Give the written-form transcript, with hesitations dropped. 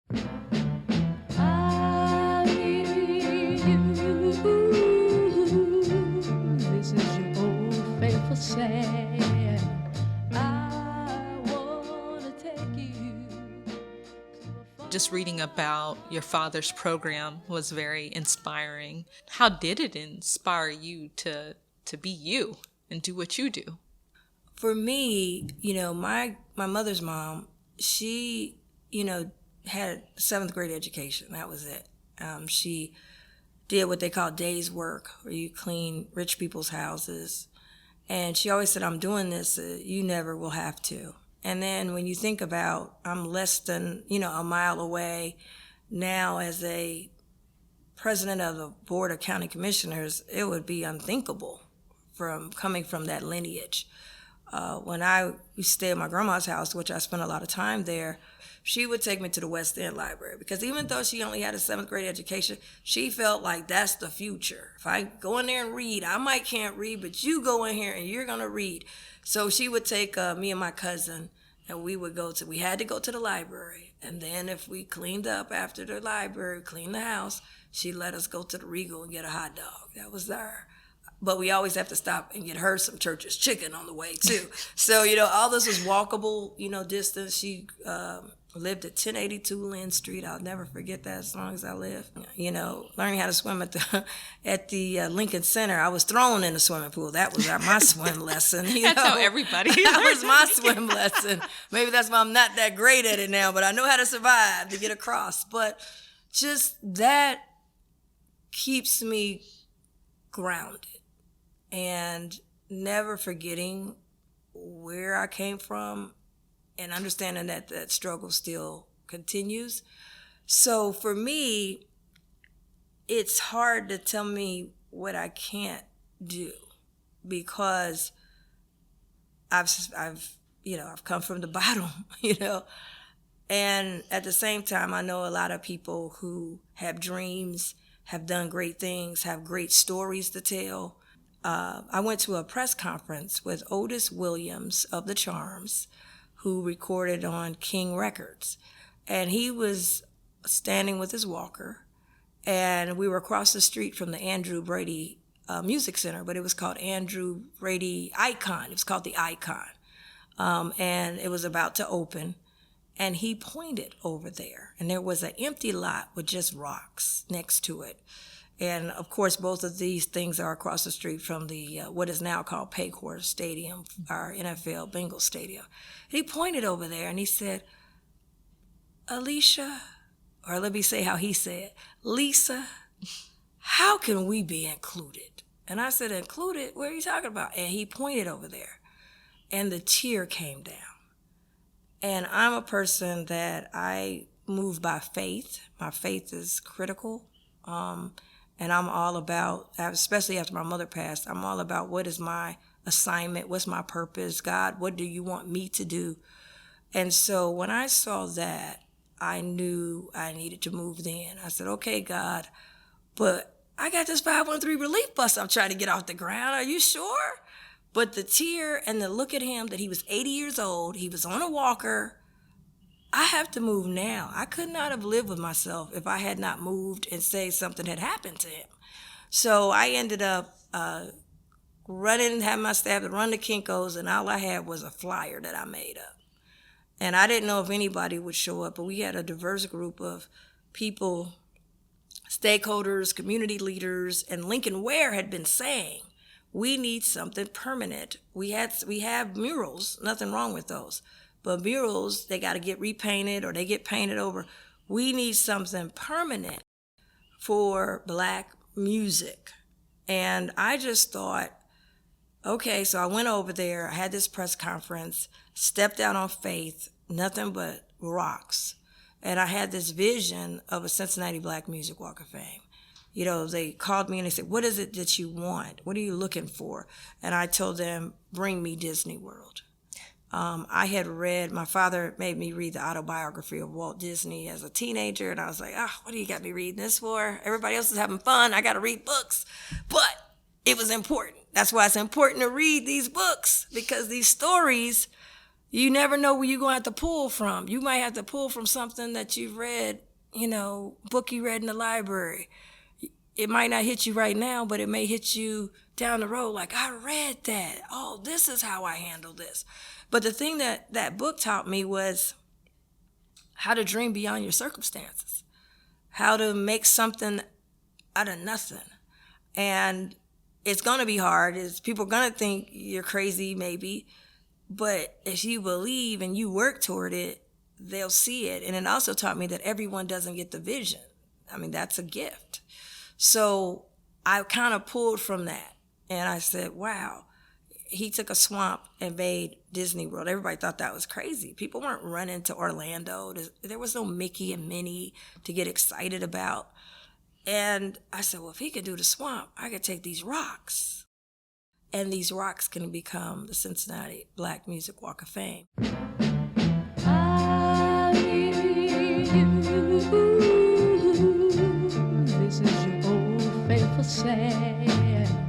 I need you. This is your old faithful saying. I wanna take you. Just reading about your father's program was very inspiring. How did it inspire you to be you and do what you do? For me, my mother's mom, she, had a seventh grade education. That was it. She did what they call days work, where you clean rich people's houses. And she always said, I'm doing this, you never will have to. And then when you think about, I'm less than, a mile away now as a president of the Board of County Commissioners, it would be unthinkable from coming from that lineage. When I used to stay at my grandma's house, which I spent a lot of time there, she would take me to the West End Library because even though she only had a seventh grade education, she felt like that's the future. If I go in there and read, I might can't read, but you go in here and you're going to read. So she would take me and my cousin, and we had to go to the library. And then if we cleaned up after the library, cleaned the house, she'd let us go to the Regal and get a hot dog. That was there. But we always have to stop and get her some Church's chicken on the way too. So, all this was walkable, distance. She lived at 1082 Lynn Street. I'll never forget that as long as I live. Learning how to swim at the Lincoln Center. I was thrown in the swimming pool. That was my swim lesson. That's how everybody That learns. was my swim lesson. Maybe that's why I'm not that great at it now, but I know how to survive to get across. But just that keeps me grounded. And never forgetting where I came from and understanding that struggle still continues. So for me, it's hard to tell me what I can't do because I've come from the bottom, and at the same time, I know a lot of people who have dreams, have done great things, have great stories to tell. I went to a press conference with Otis Williams of the Charms, who recorded on King Records. And he was standing with his walker, and we were across the street from the Andrew Brady Music Center, but it was called Andrew Brady Icon. It was called the Icon. And it was about to open. And he pointed over there, and there was an empty lot with just rocks next to it. And of course, both of these things are across the street from the what is now called Paycor Stadium, our NFL Bengals Stadium. And he pointed over there and he said, Alicia, or let me say how he said, Lisa, how can we be included? And I said, included? What are you talking about? And he pointed over there, and the tear came down. And I'm a person that I move by faith. My faith is critical. And I'm all about, especially after my mother passed, I'm all about what is my assignment, what's my purpose, God, what do you want me to do? And so when I saw that, I knew I needed to move then. I said, okay, God, but I got this 513 relief bus I'm trying to get off the ground. Are you sure? But the tear and the look at him that he was 80 years old, he was on a walker. I have to move now. I could not have lived with myself if I had not moved and say something had happened to him. So I ended up having my staff to run the Kinko's, and all I had was a flyer that I made up. And I didn't know if anybody would show up, but we had a diverse group of people, stakeholders, community leaders, and Lincoln Ware had been saying, we need something permanent. We have murals, nothing wrong with those. But murals, they got to get repainted or they get painted over. We need something permanent for Black music. And I just thought, okay, so I went over there, I had this press conference, stepped out on faith, nothing but rocks. And I had this vision of a Cincinnati Black Music Walk of Fame. They called me and they said, what is it that you want? What are you looking for? And I told them, bring me Disney World. I had read, my father made me read the autobiography of Walt Disney as a teenager, and I was like, what do you got me reading this for? Everybody else is having fun. I got to read books. But it was important. That's why it's important to read these books, because these stories You never know where you're going to have to pull from. You might have to pull from something that you've read, book you read in the library. It might not hit you right now, but it may hit you down the road like, I read that. Oh, this is how I handle this. But the thing that book taught me was how to dream beyond your circumstances, how to make something out of nothing. And it's going to be hard. People are going to think you're crazy maybe, but if you believe and you work toward it, they'll see it. And it also taught me that everyone doesn't get the vision. I mean, that's a gift. So I kind of pulled from that. And I said, wow, he took a swamp and made Disney World. Everybody thought that was crazy. People weren't running to Orlando. There was no Mickey and Minnie to get excited about. And I said, well, if he could do the swamp, I could take these rocks. And these rocks can become the Cincinnati Black Music Walk of Fame. I hear you. This is your old faithful sad.